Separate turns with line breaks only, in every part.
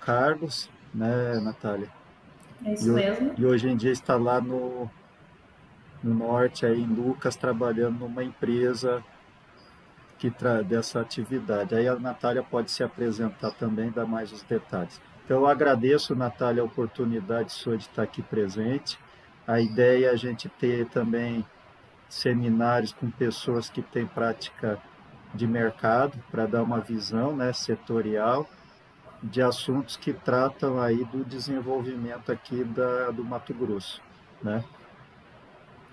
Carlos, né, Natália?
É isso mesmo.
E hoje em dia está lá no norte, aí em Lucas, trabalhando numa empresa dessa atividade. Aí a Natália pode se apresentar também, dar mais os detalhes. Então, eu agradeço, Natália, a oportunidade sua de estar aqui presente. A ideia é a gente ter também seminários com pessoas que têm prática de mercado, para dar uma visão, né, setorial de assuntos que tratam aí do desenvolvimento aqui do Mato Grosso, né?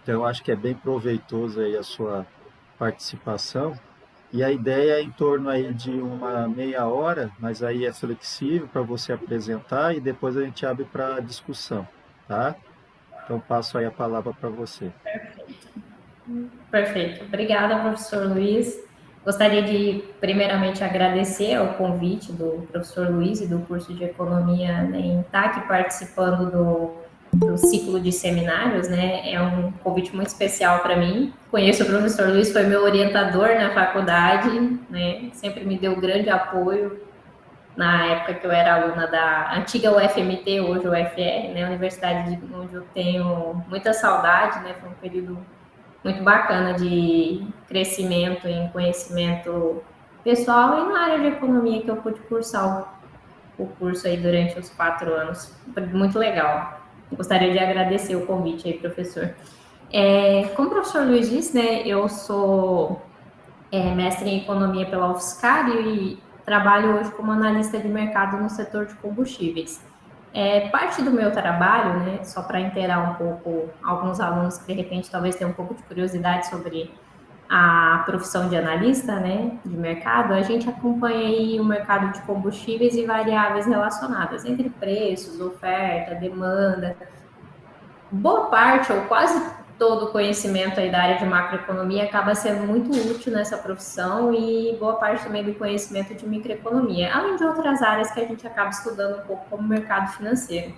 Então, eu acho que é bem proveitoso aí a sua participação. E a ideia é em torno aí de uma meia hora, mas aí é flexível para você apresentar e depois a gente abre para discussão, tá? Então, passo aí a palavra para você.
Perfeito. Obrigada, professor Luiz. Gostaria de, primeiramente, agradecer ao convite do professor Luiz e do curso de Economia, né, em estar aqui participando do ciclo de seminários, né? É um convite muito especial para mim. Conheço o professor Luiz, foi meu orientador na faculdade, né? Sempre me deu grande apoio na época que eu era aluna da antiga UFMT, hoje UFR, né? Universidade onde eu tenho muita saudade, né? Foi um período muito bacana de crescimento em conhecimento pessoal e na área de economia que eu pude cursar o curso aí durante os 4 anos. Foi muito legal. Gostaria de agradecer o convite aí, professor. Como o professor Luiz disse, né, eu sou mestre em economia pela UFSCar e trabalho hoje como analista de mercado no setor de combustíveis. Parte do meu trabalho, né, só para inteirar um pouco alguns alunos que de repente talvez tenham um pouco de curiosidade sobre a profissão de analista, né, de mercado, a gente acompanha aí o mercado de combustíveis e variáveis relacionadas entre preços, oferta, demanda. Boa parte ou quase todo o conhecimento aí da área de macroeconomia acaba sendo muito útil nessa profissão e boa parte também do conhecimento de microeconomia, além de outras áreas que a gente acaba estudando um pouco como mercado financeiro.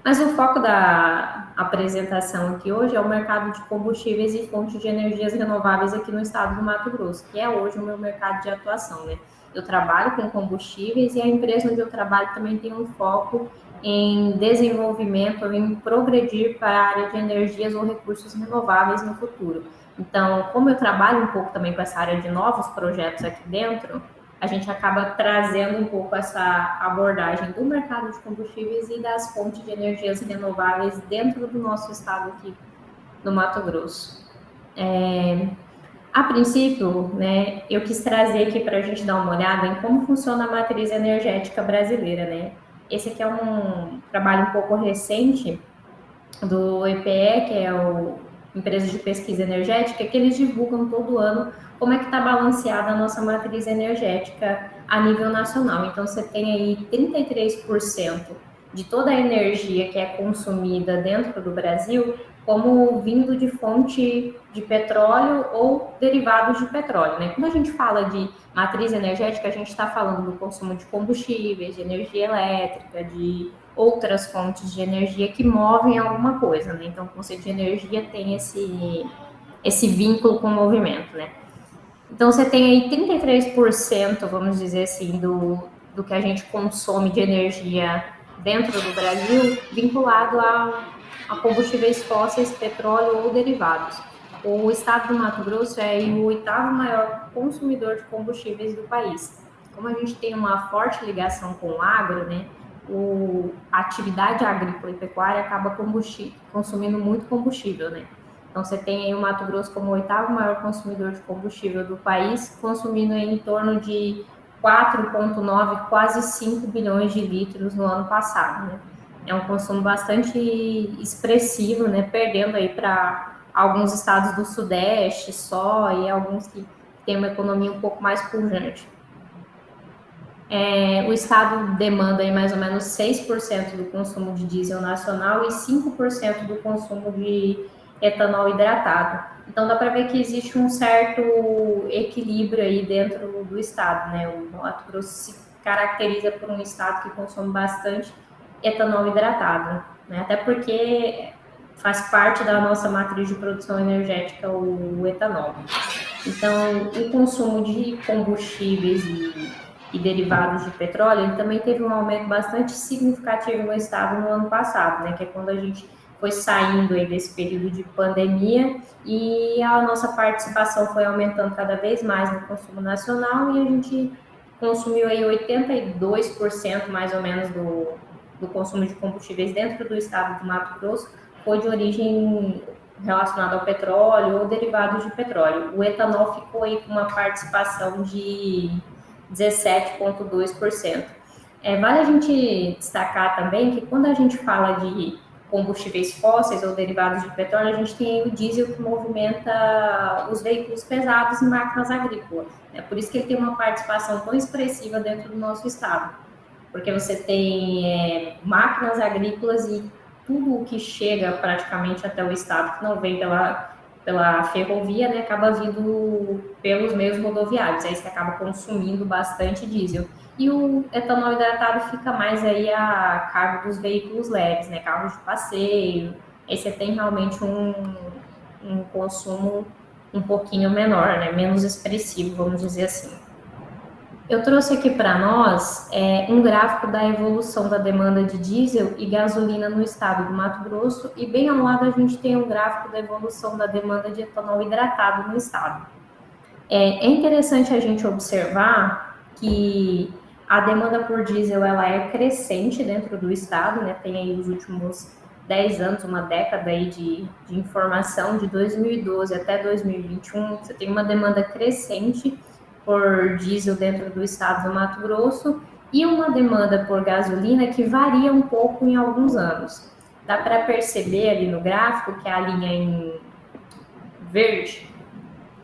Mas o foco da apresentação aqui hoje é o mercado de combustíveis e fontes de energias renováveis aqui no estado do Mato Grosso, que é hoje o meu mercado de atuação, né? Eu trabalho com combustíveis e a empresa onde eu trabalho também tem um foco em desenvolvimento, em progredir para a área de energias ou recursos renováveis no futuro. Então, como eu trabalho um pouco também com essa área de novos projetos aqui dentro, a gente acaba trazendo um pouco essa abordagem do mercado de combustíveis e das fontes de energias renováveis dentro do nosso estado aqui no Mato Grosso. A princípio, né, eu quis trazer aqui para a gente dar uma olhada em como funciona a matriz energética brasileira, né? Esse aqui é um trabalho um pouco recente do EPE, que é o Empresa de Pesquisa Energética, que eles divulgam todo ano como é que está balanceada a nossa matriz energética a nível nacional. Então, você tem aí 33% de toda a energia que é consumida dentro do Brasil como vindo de fonte de petróleo ou derivados de petróleo, né? Quando a gente fala de matriz energética, a gente está falando do consumo de combustíveis, de energia elétrica, de outras fontes de energia que movem alguma coisa, né? Então, o conceito de energia tem esse vínculo com o movimento, né? Então, você tem aí 33%, vamos dizer assim, do que a gente consome de energia dentro do Brasil, vinculado a combustíveis fósseis, petróleo ou derivados. O estado do Mato Grosso é o oitavo maior consumidor de combustíveis do país. Como a gente tem uma forte ligação com o agro, né, a atividade agrícola e pecuária acaba consumindo muito combustível, né? Então, você tem aí o Mato Grosso como o oitavo maior consumidor de combustível do país, consumindo em torno de 4,9, quase 5 bilhões de litros no ano passado, né? É um consumo bastante expressivo, né? Perdendo aí para alguns estados do Sudeste só e alguns que têm uma economia um pouco mais pujante. O estado demanda aí mais ou menos 6% do consumo de diesel nacional e 5% do consumo de etanol hidratado. Então, dá para ver que existe um certo equilíbrio aí dentro do estado, né? O Mato Grosso se caracteriza por um estado que consome bastante etanol hidratado, né? Até porque faz parte da nossa matriz de produção energética o etanol. Então, o consumo de combustíveis e derivados de petróleo, ele também teve um aumento bastante significativo no estado no ano passado, né, que é quando a gente foi saindo aí desse período de pandemia e a nossa participação foi aumentando cada vez mais no consumo nacional e a gente consumiu aí 82% mais ou menos do consumo de combustíveis dentro do estado do Mato Grosso foi de origem relacionada ao petróleo ou derivados de petróleo. O etanol ficou aí com uma participação de 17,2%. Vale a gente destacar também que quando a gente fala de combustíveis fósseis ou derivados de petróleo, a gente tem o diesel que movimenta os veículos pesados e máquinas agrícolas. É por isso que ele tem uma participação tão expressiva dentro do nosso estado, porque você tem máquinas agrícolas e tudo o que chega praticamente até o estado, que não vem pela ferrovia, né, acaba vindo pelos meios rodoviários, aí você acaba consumindo bastante diesel. E o etanol hidratado fica mais aí a cargo dos veículos leves, né, carros de passeio, aí você tem realmente um consumo um pouquinho menor, né, menos expressivo, vamos dizer assim. Eu trouxe aqui para nós um gráfico da evolução da demanda de diesel e gasolina no estado do Mato Grosso e bem ao lado a gente tem um gráfico da evolução da demanda de etanol hidratado no estado. É interessante a gente observar que a demanda por diesel ela é crescente dentro do estado, né? Tem aí os últimos 10 anos, uma década aí de informação, de 2012 até 2021, você tem uma demanda crescente por diesel dentro do estado do Mato Grosso e uma demanda por gasolina que varia um pouco em alguns anos. Dá para perceber ali no gráfico que a linha em verde,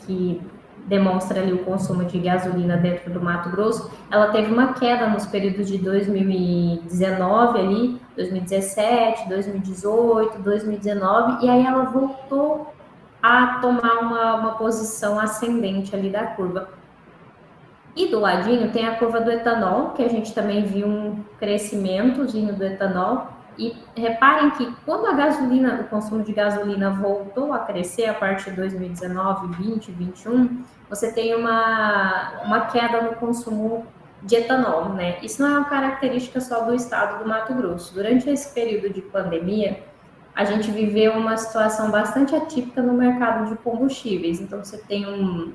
que demonstra ali o consumo de gasolina dentro do Mato Grosso, ela teve uma queda nos períodos de 2019 ali, 2017, 2018, 2019, e aí ela voltou a tomar uma posição ascendente ali da curva. E do ladinho tem a curva do etanol, que a gente também viu um crescimentozinho do etanol. E reparem que quando a gasolina, o consumo de gasolina voltou a crescer a partir de 2019, 20, 21, você tem uma queda no consumo de etanol, né? Isso não é uma característica só do estado do Mato Grosso. Durante esse período de pandemia, a gente viveu uma situação bastante atípica no mercado de combustíveis. Então, você tem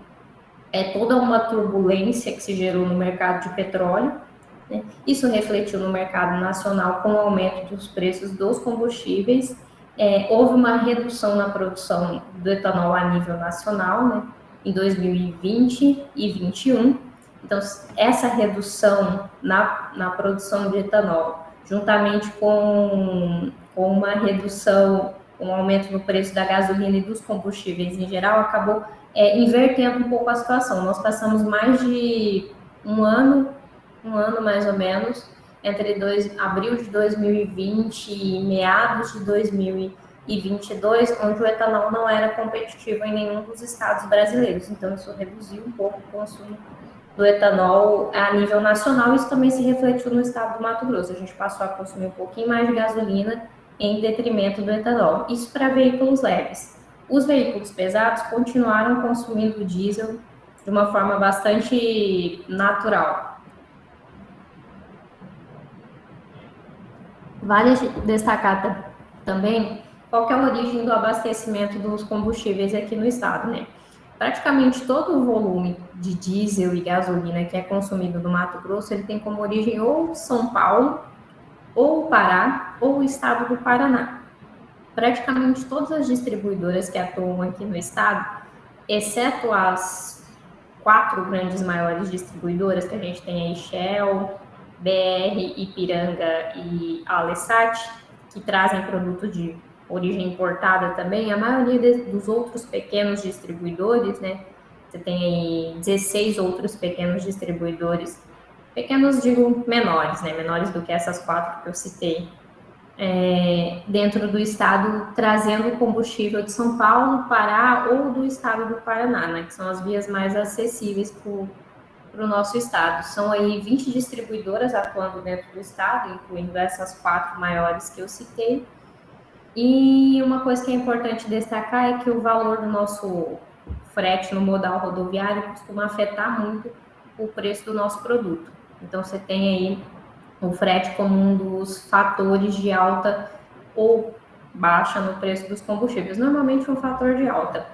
toda uma turbulência que se gerou no mercado de petróleo, né? Isso refletiu no mercado nacional com o aumento dos preços dos combustíveis. Houve uma redução na produção do etanol a nível nacional, né, em 2020 e 2021. Então, essa redução na produção de etanol, juntamente com uma redução, um aumento no preço da gasolina e dos combustíveis em geral, acabou invertendo um pouco a situação. Nós passamos mais de um ano mais ou menos, entre abril de 2020 e meados de 2022, onde o etanol não era competitivo em nenhum dos estados brasileiros. Então, isso reduziu um pouco o consumo do etanol a nível nacional. Isso também se refletiu no estado do Mato Grosso. A gente passou a consumir um pouquinho mais de gasolina em detrimento do etanol. Isso para veículos leves. Os veículos pesados continuaram consumindo diesel de uma forma bastante natural. Vale destacar também qual que é a origem do abastecimento dos combustíveis aqui no estado, né? Praticamente todo o volume de diesel e gasolina que é consumido no Mato Grosso, ele tem como origem ou São Paulo, ou Pará, ou o estado do Paraná. Praticamente todas as distribuidoras que atuam aqui no estado, exceto as 4 grandes maiores distribuidoras que a gente tem aí, Shell, BR, Ipiranga e Alesat, que trazem produto de origem importada também, a maioria dos outros pequenos distribuidores, né? Você tem aí 16 outros pequenos distribuidores, pequenos digo menores, né? Menores do que essas 4 que eu citei, dentro do estado, trazendo combustível de São Paulo, Pará ou do estado do Paraná, né? Que são as vias mais acessíveis para o nosso estado. São aí 20 distribuidoras atuando dentro do estado, incluindo essas 4 maiores que eu citei. E uma coisa que é importante destacar é que o valor do nosso frete no modal rodoviário costuma afetar muito o preço do nosso produto. Então, você tem aí o frete como um dos fatores de alta ou baixa no preço dos combustíveis, normalmente um fator de alta.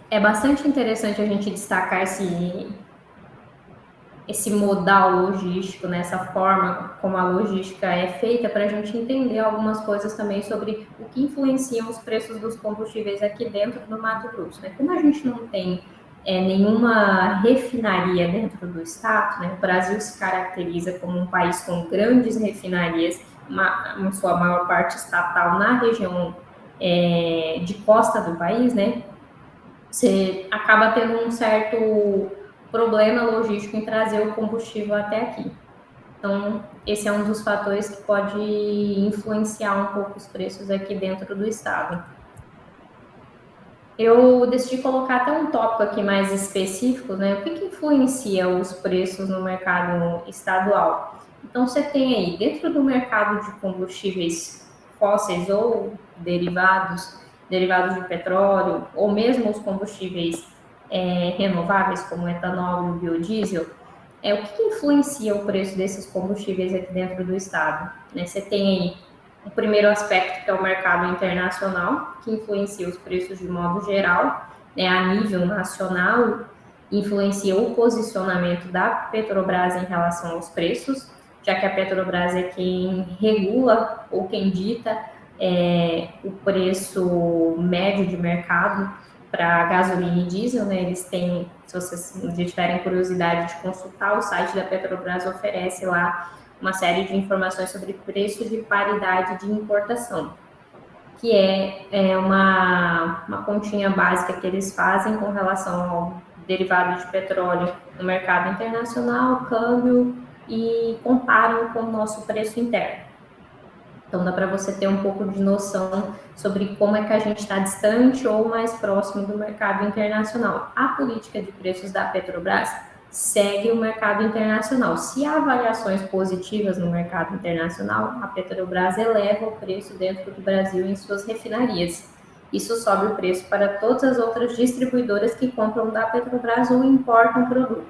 É bastante interessante a gente destacar esse modal logístico, né, essa forma como a logística é feita, para a gente entender algumas coisas também sobre o que influenciam os preços dos combustíveis aqui dentro do Mato Grosso. Né? Como a gente não tem nenhuma refinaria dentro do estado, né, o Brasil se caracteriza como um país com grandes refinarias, em sua maior parte estatal, na região de costa do país, né, você acaba tendo um certo problema logístico em trazer o combustível até aqui. Então, esse é um dos fatores que pode influenciar um pouco os preços aqui dentro do estado. Eu decidi colocar até um tópico aqui mais específico, né? O que influencia os preços no mercado estadual? Então, você tem aí, dentro do mercado de combustíveis fósseis ou derivados de petróleo, ou mesmo os combustíveis renováveis, como o etanol e o biodiesel, o que influencia o preço desses combustíveis aqui dentro do estado? Né? Você tem aí o primeiro aspecto, que é o mercado internacional, que influencia os preços de modo geral, né, a nível nacional, influencia o posicionamento da Petrobras em relação aos preços, já que a Petrobras é quem regula ou quem dita o preço médio de mercado para gasolina e diesel, né? Eles têm, se vocês tiverem curiosidade de consultar, o site da Petrobras oferece lá uma série de informações sobre preço de paridade de importação, que é uma continha básica que eles fazem com relação ao derivado de petróleo no mercado internacional, câmbio, e comparam com o nosso preço interno. Então, dá para você ter um pouco de noção sobre como é que a gente está distante ou mais próximo do mercado internacional. A política de preços da Petrobras segue o mercado internacional. Se há variações positivas no mercado internacional, a Petrobras eleva o preço dentro do Brasil em suas refinarias. Isso sobe o preço para todas as outras distribuidoras que compram da Petrobras ou importam produto.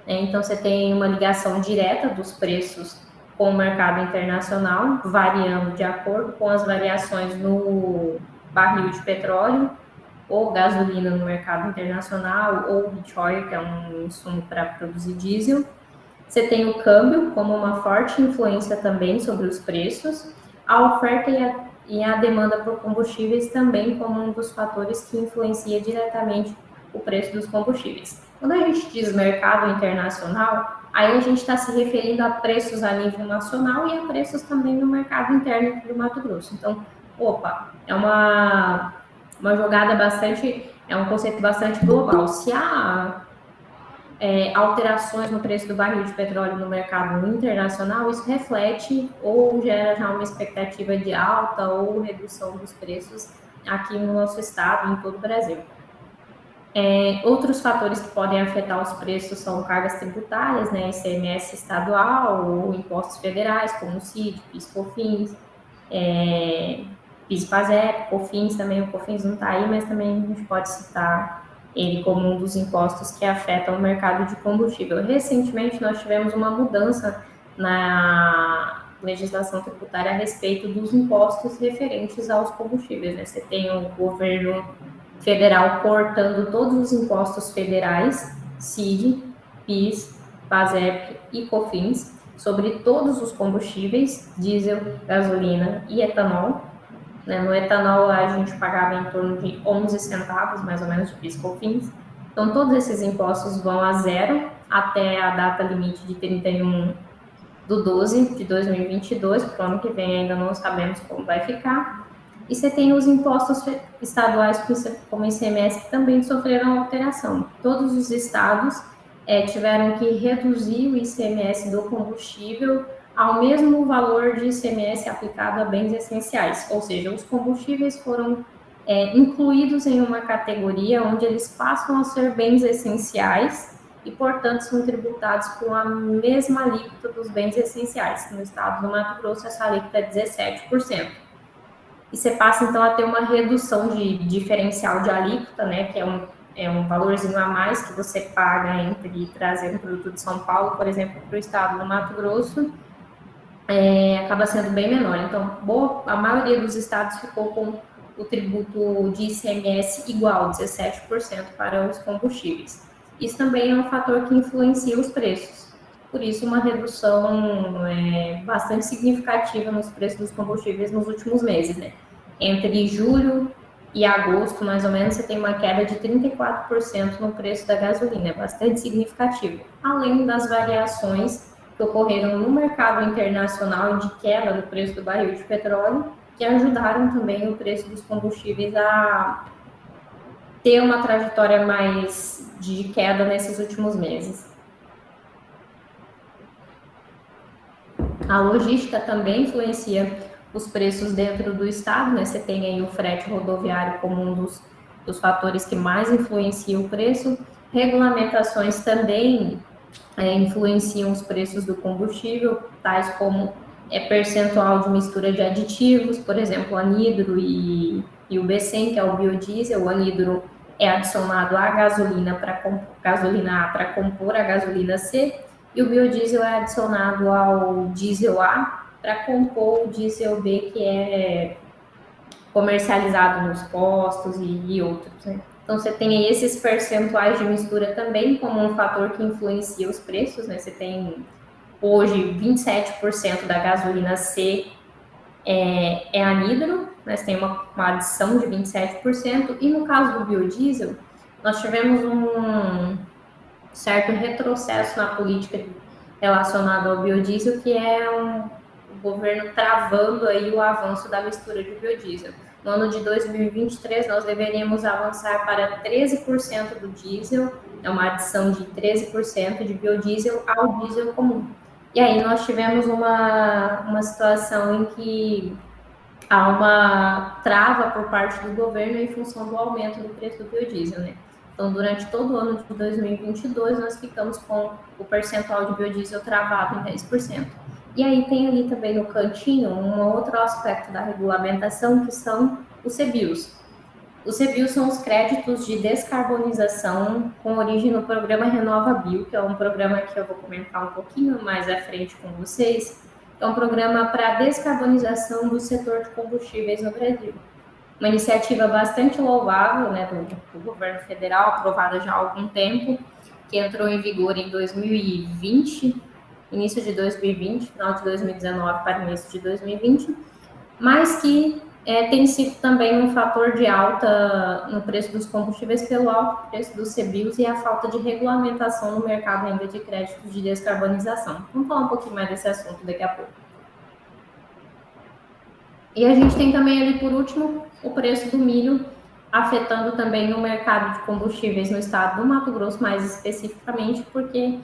Então, você tem uma ligação direta dos preços com o mercado internacional, variando de acordo com as variações no barril de petróleo ou gasolina no mercado internacional, ou heat oil, que é um insumo para produzir diesel. Você tem o câmbio como uma forte influência também sobre os preços, a oferta e a demanda por combustíveis também como um dos fatores que influencia diretamente o preço dos combustíveis. Quando a gente diz mercado internacional, aí a gente está se referindo a preços a nível nacional e a preços também no mercado interno do Mato Grosso. Então, é uma jogada bastante, é um conceito bastante global. Se há alterações no preço do barril de petróleo no mercado internacional, isso reflete ou gera já uma expectativa de alta ou redução dos preços aqui no nosso estado e em todo o Brasil. Outros fatores que podem afetar os preços são cargas tributárias, né, ICMS estadual ou impostos federais, como o CID, PIS, COFINS, PIS, PASEP, COFINS também, o COFINS não está aí, mas também a gente pode citar ele como um dos impostos que afetam o mercado de combustível. Recentemente, nós tivemos uma mudança na legislação tributária a respeito dos impostos referentes aos combustíveis, né? Você tem o governo federal cortando todos os impostos federais, CID, PIS, PASEP e COFINS, sobre todos os combustíveis, diesel, gasolina e etanol. No etanol, a gente pagava em torno de 11 centavos, mais ou menos, de PIS e COFINS. Então, todos esses impostos vão a zero até a data limite de 31/12/2022, para o ano que vem ainda não sabemos como vai ficar. E você tem os impostos estaduais, como o ICMS, que também sofreram alteração. Todos os estados tiveram que reduzir o ICMS do combustível ao mesmo valor de ICMS aplicado a bens essenciais, ou seja, os combustíveis foram incluídos em uma categoria onde eles passam a ser bens essenciais e, portanto, são tributados com a mesma alíquota dos bens essenciais. No estado do Mato Grosso, essa alíquota é 17%. e você passa, então, a ter uma redução de diferencial de alíquota, né, que é um valorzinho a mais que você paga entre trazer um produto de São Paulo, por exemplo, para o estado do Mato Grosso, acaba sendo bem menor. Então, a maioria dos estados ficou com o tributo de ICMS igual, 17% para os combustíveis. Isso também é um fator que influencia os preços. Por isso, uma redução bastante significativa nos preços dos combustíveis nos últimos meses, né? Entre julho e agosto, mais ou menos, você tem uma queda de 34% no preço da gasolina, é bastante significativo. Além das variações que ocorreram no mercado internacional de queda do preço do barril de petróleo, que ajudaram também o preço dos combustíveis a ter uma trajetória mais de queda nesses últimos meses. A logística também influencia os preços dentro do estado, né? Você tem aí o frete rodoviário como um dos fatores que mais influencia o preço. Regulamentações também influenciam os preços do combustível, tais como percentual de mistura de aditivos, por exemplo, o anidro e o B100, que é o biodiesel. O anidro é adicionado à gasolina A para compor a gasolina C, e o biodiesel é adicionado ao diesel A para compor o diesel B, que é comercializado nos postos e outros, né? Então, você tem aí esses percentuais de mistura também como um fator que influencia os preços, né? Você tem, hoje, 27% da gasolina C é anidro, né? Você tem uma adição de 27%, e no caso do biodiesel, nós tivemos um certo retrocesso na política relacionada ao biodiesel, que é o governo travando aí o avanço da mistura de biodiesel. No ano de 2023, nós deveríamos avançar para 13% do diesel, é uma adição de 13% de biodiesel ao diesel comum. E aí nós tivemos uma situação em que há uma trava por parte do governo em função do aumento do preço do biodiesel, né? Então, durante todo o ano de 2022, nós ficamos com o percentual de biodiesel travado em 10%. E aí tem ali também no cantinho um outro aspecto da regulamentação, que são os CBIOs. Os CBIOs são os créditos de descarbonização com origem no programa RenovaBio, que é um programa que eu vou comentar um pouquinho mais à frente com vocês. É um programa para a descarbonização do setor de combustíveis no Brasil. Uma iniciativa bastante louvável, né, do governo federal, aprovada já há algum tempo, que entrou em vigor em 2020, início de 2020, final de 2019 para início de 2020, mas que tem sido também um fator de alta no preço dos combustíveis pelo alto preço dos CBIOs e a falta de regulamentação no mercado ainda de créditos de descarbonização. Vamos falar um pouquinho mais desse assunto daqui a pouco. E a gente tem também ali, por último, o preço do milho, afetando também o mercado de combustíveis no estado do Mato Grosso, mais especificamente, porque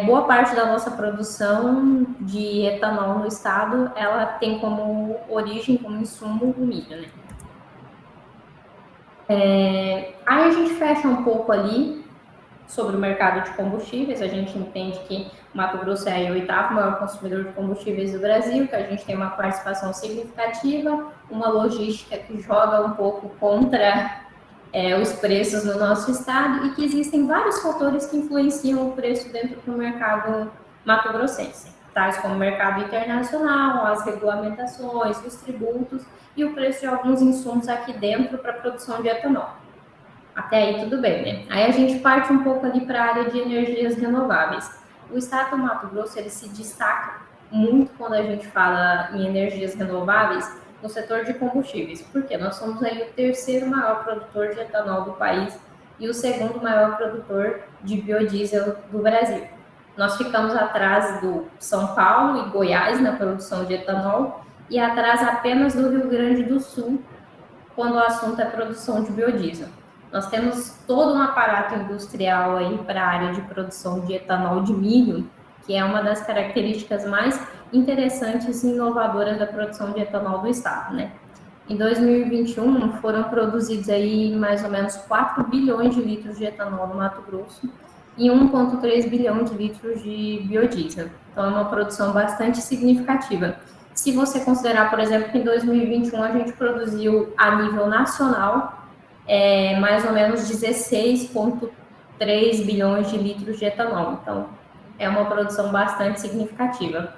boa parte da nossa produção de etanol no estado, ela tem como origem, como insumo, o milho, né? Aí a gente fecha um pouco ali sobre o mercado de combustíveis. A gente entende que o Mato Grosso é o oitavo maior consumidor de combustíveis do Brasil, que a gente tem uma participação significativa, uma logística que joga um pouco contra os preços no nosso estado, e que existem vários fatores que influenciam o preço dentro do mercado mato-grossense, tais como o mercado internacional, as regulamentações, os tributos e o preço de alguns insumos aqui dentro para a produção de etanol. Até aí tudo bem, né? Aí a gente parte um pouco ali para a área de energias renováveis. O estado do Mato Grosso, ele se destaca muito quando a gente fala em energias renováveis no setor de combustíveis, porque nós somos aí o terceiro maior produtor de etanol do país e o segundo maior produtor de biodiesel do Brasil. Nós ficamos atrás do São Paulo e Goiás na produção de etanol e atrás apenas do Rio Grande do Sul quando o assunto é produção de biodiesel. Nós temos todo um aparato industrial aí para a área de produção de etanol de milho, que é uma das características mais interessantes e inovadoras da produção de etanol do estado, né? Em 2021, foram produzidos aí mais ou menos 4 bilhões de litros de etanol no Mato Grosso e 1,3 bilhão de litros de biodiesel. Então, é uma produção bastante significativa. Se você considerar, por exemplo, que em 2021 a gente produziu a nível nacional mais ou menos 16,3 bilhões de litros de etanol. Então, é uma produção bastante significativa.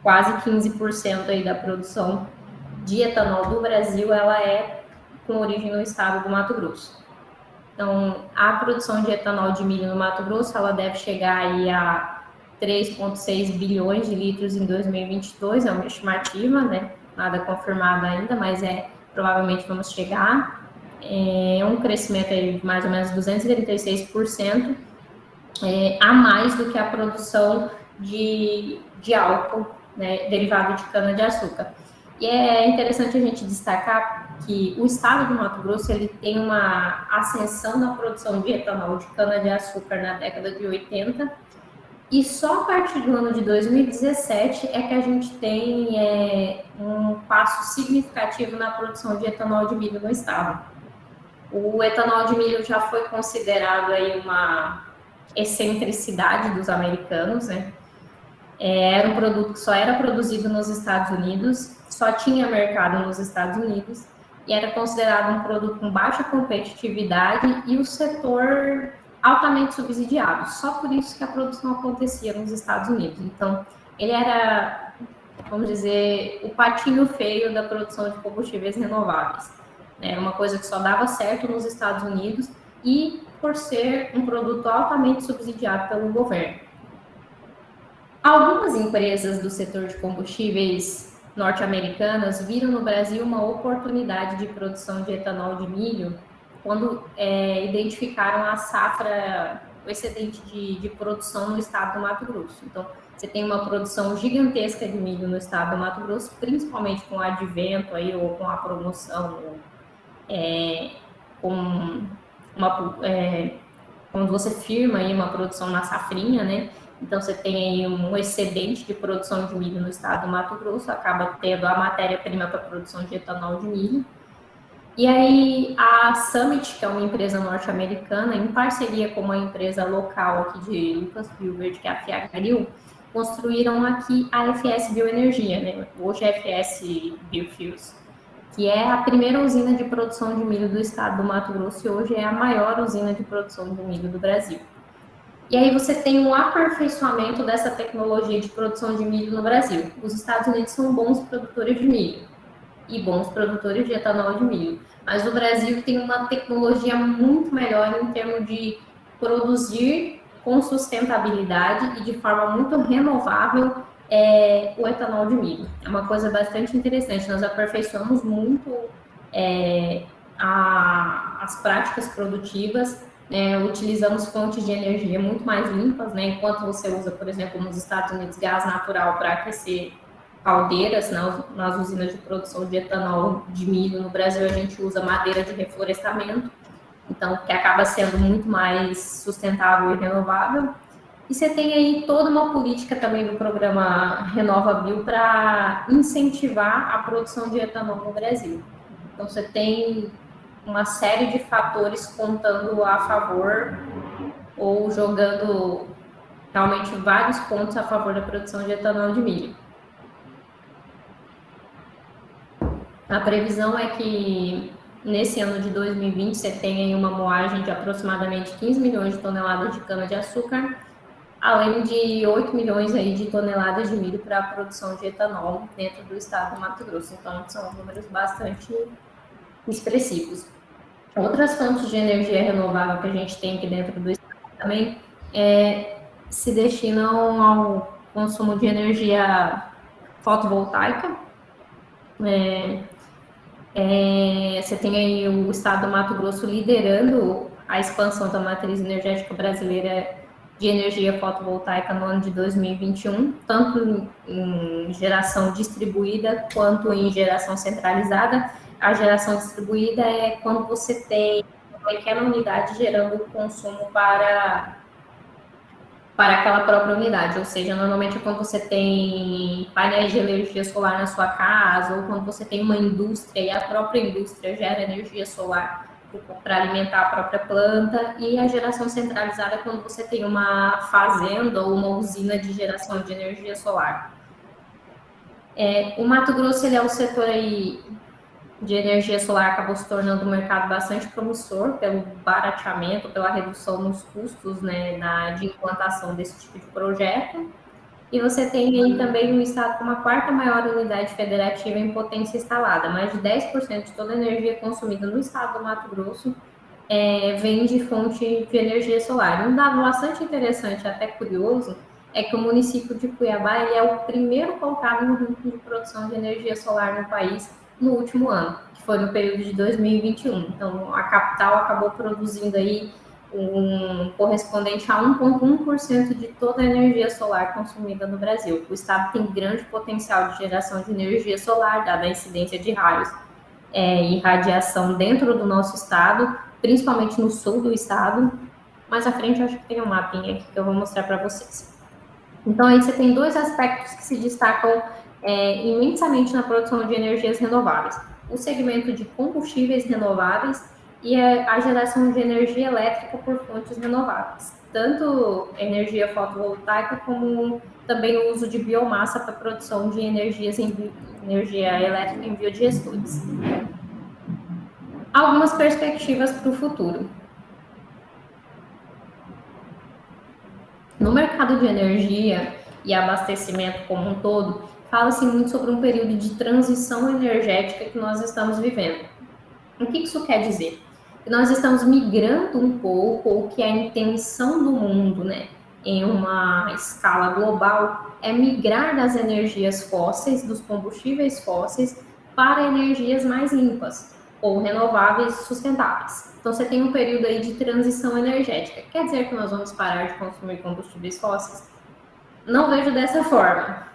Quase 15% aí da produção de etanol do Brasil, ela é com origem no estado do Mato Grosso. Então, a produção de etanol de milho no Mato Grosso, ela deve chegar aí a 3,6 bilhões de litros em 2022, é uma estimativa, né? Nada confirmado ainda, mas provavelmente vamos chegar. É um crescimento aí de mais ou menos 236%, a mais do que a produção de álcool, né, derivado de cana-de-açúcar. E é interessante a gente destacar que o estado do Mato Grosso ele tem uma ascensão na produção de etanol de cana-de-açúcar na década de 80, e só a partir do ano de 2017 é que a gente tem um passo significativo na produção de etanol de milho no estado. O etanol de milho já foi considerado aí uma excentricidade dos americanos, né? Era um produto que só era produzido nos Estados Unidos, só tinha mercado nos Estados Unidos, e era considerado um produto com baixa competitividade e o setor altamente subsidiado. Só por isso que a produção acontecia nos Estados Unidos. Então, ele era, vamos dizer, o patinho feio da produção de combustíveis renováveis. Era uma coisa que só dava certo nos Estados Unidos e por ser um produto altamente subsidiado pelo governo. Algumas empresas do setor de combustíveis norte-americanas viram no Brasil uma oportunidade de produção de etanol de milho quando identificaram a safra, o excedente de produção no estado do Mato Grosso. Então, você tem uma produção gigantesca de milho no estado do Mato Grosso, principalmente com o advento aí, ou com a promoção, quando você firma aí uma produção na safrinha, né? Então, você tem aí um excedente de produção de milho no estado do Mato Grosso, acaba tendo a matéria-prima para a produção de etanol de milho. E aí, a Summit, que é uma empresa norte-americana, em parceria com uma empresa local aqui de Lucas Rio Verde, que é a Fiagril, construíram aqui a FS Bioenergia, né? Hoje é FS Biofuels, que é a primeira usina de produção de milho do estado do Mato Grosso e hoje é a maior usina de produção de milho do Brasil. E aí você tem um aperfeiçoamento dessa tecnologia de produção de milho no Brasil. Os Estados Unidos são bons produtores de milho e bons produtores de etanol de milho, mas o Brasil tem uma tecnologia muito melhor em termos de produzir com sustentabilidade e de forma muito renovável o etanol de milho. É uma coisa bastante interessante, nós aperfeiçoamos muito as práticas produtivas, utilizamos fontes de energia muito mais limpas, né? Enquanto você usa, por exemplo, nos Estados Unidos, gás natural para aquecer caldeiras, nas usinas de produção de etanol de milho, no Brasil a gente usa madeira de reflorestamento, então que acaba sendo muito mais sustentável e renovável. E você tem aí toda uma política também do programa RenovaBio para incentivar a produção de etanol no Brasil. Então você tem uma série de fatores contando a favor ou jogando realmente vários pontos a favor da produção de etanol de milho. A previsão é que nesse ano de 2020 você tenha uma moagem de aproximadamente 15 milhões de toneladas de cana-de-açúcar, além de 8 milhões aí de toneladas de milho para a produção de etanol dentro do estado do Mato Grosso. Então, são números bastante expressivos. Outras fontes de energia renovável que a gente tem aqui dentro do estado também se destinam ao consumo de energia fotovoltaica. Você tem aí o estado do Mato Grosso liderando a expansão da matriz energética brasileira de energia fotovoltaica no ano de 2021, tanto em geração distribuída quanto em geração centralizada. A geração distribuída é quando você tem uma pequena unidade gerando consumo para aquela própria unidade, ou seja, normalmente é quando você tem painéis de energia solar na sua casa, ou quando você tem uma indústria e a própria indústria gera energia solar para alimentar a própria planta, e a geração centralizada é quando você tem uma fazenda ou uma usina de geração de energia solar. O Mato Grosso, ele é um setor aí de energia solar, acabou se tornando um mercado bastante promissor pelo barateamento, pela redução nos custos, né, de implantação desse tipo de projeto. E você tem aí também um estado com a quarta maior unidade federativa em potência instalada. Mais de 10% de toda a energia consumida no estado do Mato Grosso vem de fonte de energia solar. Um dado bastante interessante, até curioso, é que o município de Cuiabá ele é o primeiro colocado no ranking de produção de energia solar no país no último ano, que foi no período de 2021. Então, a capital acabou produzindo aí um correspondente a 1,1% de toda a energia solar consumida no Brasil. O estado tem grande potencial de geração de energia solar, dada a incidência de raios e radiação dentro do nosso estado, principalmente no sul do estado. Mais à frente, eu acho que tem um mapinha aqui que eu vou mostrar para vocês. Então, aí você tem dois aspectos que se destacam imensamente na produção de energias renováveis: o segmento de combustíveis renováveis e a geração de energia elétrica por fontes renováveis, tanto energia fotovoltaica como também o uso de biomassa para a produção de energia elétrica em biodigestores. Algumas perspectivas para o futuro. No mercado de energia e abastecimento como um todo, fala-se muito sobre um período de transição energética que nós estamos vivendo. O que isso quer dizer? Que nós estamos migrando um pouco, ou que a intenção do mundo, né, em uma escala global, é migrar das energias fósseis, dos combustíveis fósseis, para energias mais limpas ou renováveis sustentáveis. Então, você tem um período aí de transição energética. Quer dizer que nós vamos parar de consumir combustíveis fósseis? Não vejo dessa forma,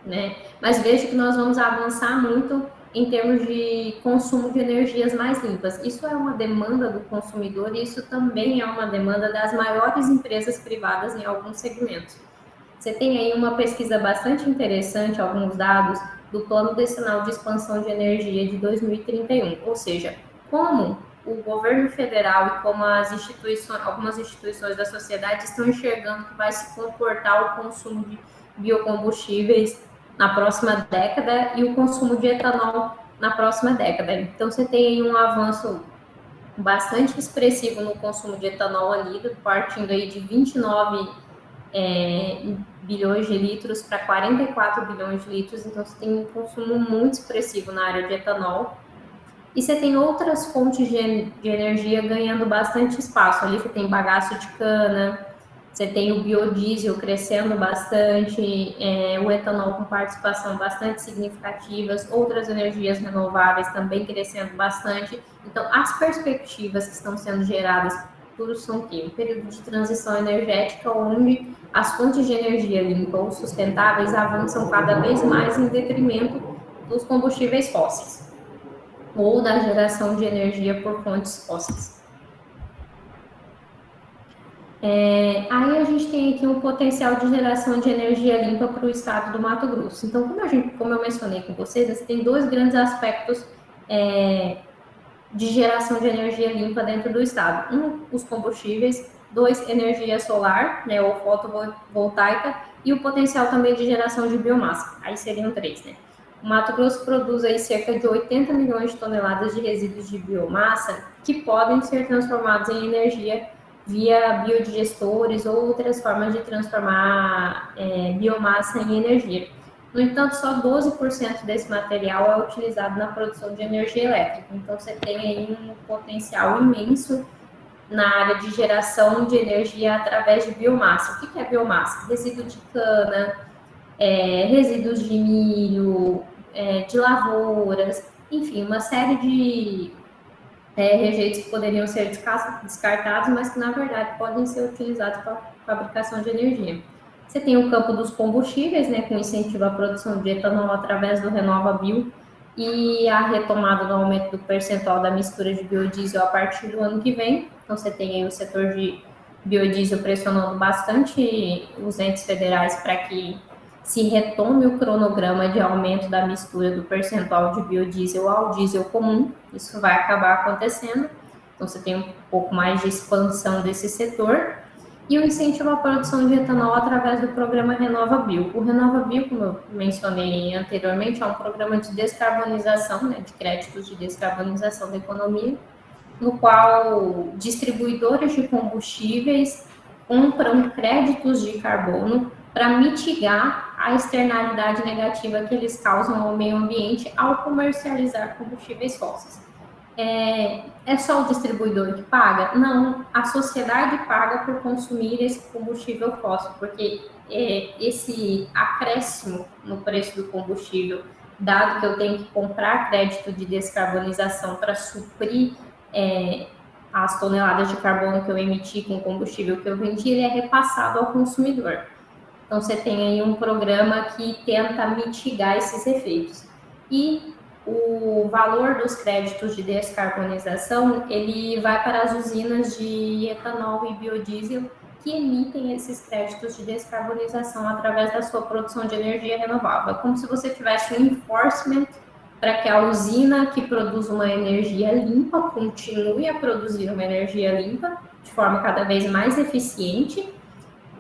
né? Mas vejo que nós vamos avançar muito em termos de consumo de energias mais limpas. Isso é uma demanda do consumidor e isso também é uma demanda das maiores empresas privadas em alguns segmentos. Você tem aí uma pesquisa bastante interessante, alguns dados do Plano Decenal de Expansão de Energia de 2031, ou seja, como o governo federal e como algumas instituições da sociedade estão enxergando que vai se comportar o consumo de biocombustíveis na próxima década e o consumo de etanol na próxima década. Então, você tem aí um avanço bastante expressivo no consumo de etanol anido, partindo aí de 29 bilhões de litros para 44 bilhões de litros, então você tem um consumo muito expressivo na área de etanol. E você tem outras fontes de energia ganhando bastante espaço. Ali você tem bagaço de cana, você tem o biodiesel crescendo bastante, o etanol com participação bastante significativas, outras energias renováveis também crescendo bastante. Então, as perspectivas que estão sendo geradas por são o quê? Um período de transição energética onde as fontes de energia limpa ou sustentáveis avançam cada vez mais em detrimento dos combustíveis fósseis ou da geração de energia por fontes fósseis. Aí a gente tem aqui um potencial de geração de energia limpa para o estado do Mato Grosso. Então, como eu mencionei com vocês, você tem dois grandes aspectos de geração de energia limpa dentro do estado. Um, os combustíveis; dois, energia solar, né, ou fotovoltaica, e o potencial também de geração de biomassa. Aí seriam três, né? O Mato Grosso produz aí cerca de 80 milhões de toneladas de resíduos de biomassa que podem ser transformados em energia via biodigestores ou outras formas de transformar biomassa em energia. No entanto, só 12% desse material é utilizado na produção de energia elétrica. Então, você tem aí um potencial imenso na área de geração de energia através de biomassa. O que é biomassa? Resíduo de cana, resíduos de milho, de lavouras, enfim, uma série de rejeitos que poderiam ser descartados, mas que, na verdade, podem ser utilizados para a fabricação de energia. Você tem o campo dos combustíveis, né, com incentivo à produção de etanol através do RenovaBio e a retomada do aumento do percentual da mistura de biodiesel a partir do ano que vem. Então, você tem aí o setor de biodiesel pressionando bastante os entes federais para que se retome o cronograma de aumento da mistura do percentual de biodiesel ao diesel comum. Isso vai acabar acontecendo. Então, você tem um pouco mais de expansão desse setor. e o incentivo à produção de etanol através do programa RenovaBio. O RenovaBio, como eu mencionei anteriormente, é um programa de descarbonização, né, de créditos de descarbonização da economia, no qual distribuidores de combustíveis compram créditos de carbono para mitigar a externalidade negativa que eles causam ao meio ambiente ao comercializar combustíveis fósseis. É só o distribuidor que paga? Não, a sociedade paga por consumir esse combustível fóssil, porque esse acréscimo no preço do combustível, dado que eu tenho que comprar crédito de descarbonização para suprir as toneladas de carbono que eu emiti com o combustível que eu vendi, ele é repassado ao consumidor. Então, você tem aí um programa que tenta mitigar esses efeitos. E o valor dos créditos de descarbonização, ele vai para as usinas de etanol e biodiesel que emitem esses créditos de descarbonização através da sua produção de energia renovável. É como se você tivesse um enforcement para que a usina que produz uma energia limpa continue a produzir uma energia limpa de forma cada vez mais eficiente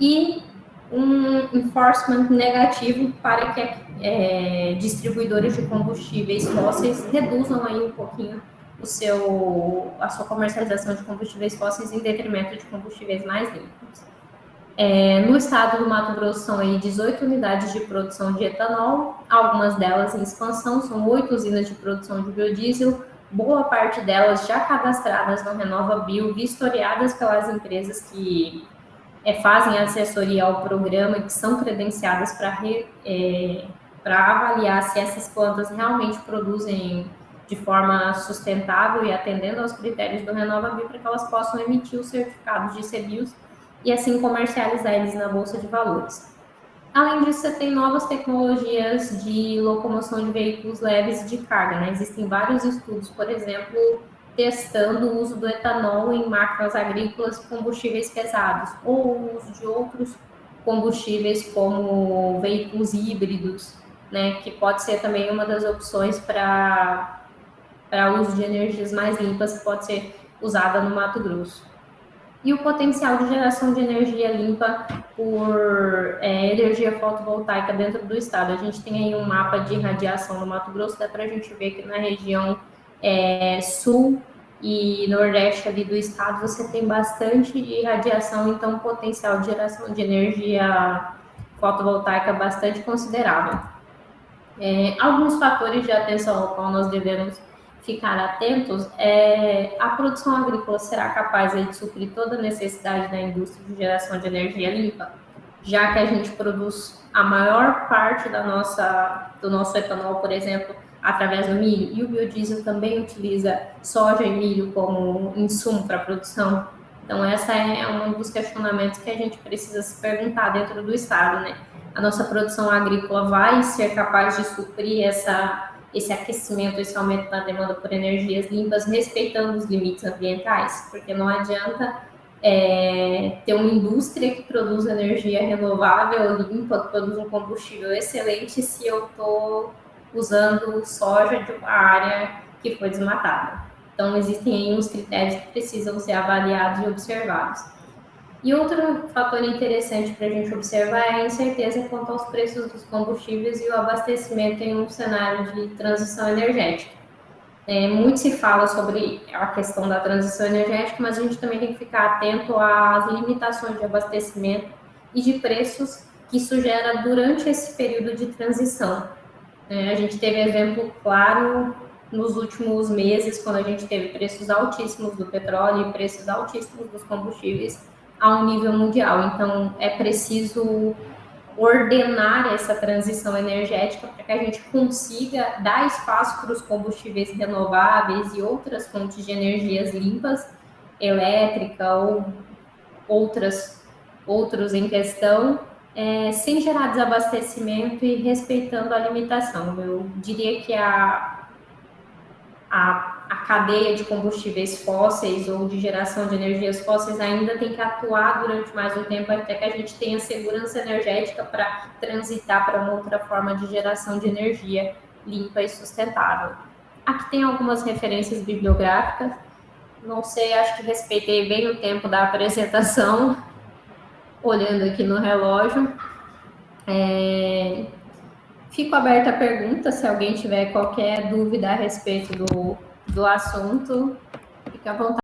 e um enforcement negativo para que distribuidores de combustíveis fósseis reduzam aí um pouquinho a sua comercialização de combustíveis fósseis em detrimento de combustíveis mais limpos. No estado do Mato Grosso são aí 18 unidades de produção de etanol, algumas delas em expansão, são 8 usinas de produção de biodiesel, boa parte delas já cadastradas no RenovaBio, vistoriadas pelas empresas que fazem assessoria ao programa e que são credenciadas para avaliar se essas plantas realmente produzem de forma sustentável e atendendo aos critérios do RenovaBio para que elas possam emitir os certificados de CBIOS e assim comercializar eles na Bolsa de Valores. Além disso, você tem novas tecnologias de locomoção de veículos leves e de carga, né? Existem vários estudos, por exemplo, testando o uso do etanol em máquinas agrícolas e combustíveis pesados, ou o uso de outros combustíveis como veículos híbridos, né? Que pode ser também uma das opções para uso de energias mais limpas que pode ser usada no Mato Grosso. E o potencial de geração de energia limpa por energia fotovoltaica dentro do estado. A gente tem aí um mapa de radiação no Mato Grosso, dá para a gente ver que na região sul e nordeste ali do estado você tem bastante radiação, então um potencial de geração de energia fotovoltaica bastante considerável. Alguns fatores de atenção ao qual nós devemos ficar atentos a produção agrícola será capaz de suprir toda a necessidade da indústria de geração de energia limpa, já que a gente produz a maior parte do nosso etanol, por exemplo, através do milho, e o biodiesel também utiliza soja e milho como insumo para a produção. Então, essa é um dos questionamentos que a gente precisa se perguntar dentro do estado, né? A nossa produção agrícola vai ser capaz de suprir esse aquecimento, esse aumento da demanda por energias limpas, respeitando os limites ambientais, porque não adianta ter uma indústria que produz energia renovável, limpa, que produz um combustível excelente, se eu estou usando soja de uma área que foi desmatada. Então, existem aí uns critérios que precisam ser avaliados e observados. E outro fator interessante para a gente observar é a incerteza quanto aos preços dos combustíveis e o abastecimento em um cenário de transição energética. Muito se fala sobre a questão da transição energética, mas a gente também tem que ficar atento às limitações de abastecimento e de preços que isso gera durante esse período de transição. A gente teve exemplo claro nos últimos meses, quando a gente teve preços altíssimos do petróleo e preços altíssimos dos combustíveis a um nível mundial. Então, é preciso ordenar essa transição energética para que a gente consiga dar espaço para os combustíveis renováveis e outras fontes de energias limpas, elétrica ou outros em questão, sem gerar desabastecimento e respeitando a limitação. Eu diria que a cadeia de combustíveis fósseis ou de geração de energias fósseis ainda tem que atuar durante mais um tempo até que a gente tenha segurança energética para transitar para uma outra forma de geração de energia limpa e sustentável. Aqui tem algumas referências bibliográficas. Não sei, acho que respeitei bem o tempo da apresentação. olhando aqui no relógio. Fico aberta a pergunta, se alguém tiver qualquer dúvida a respeito do assunto, fica à vontade.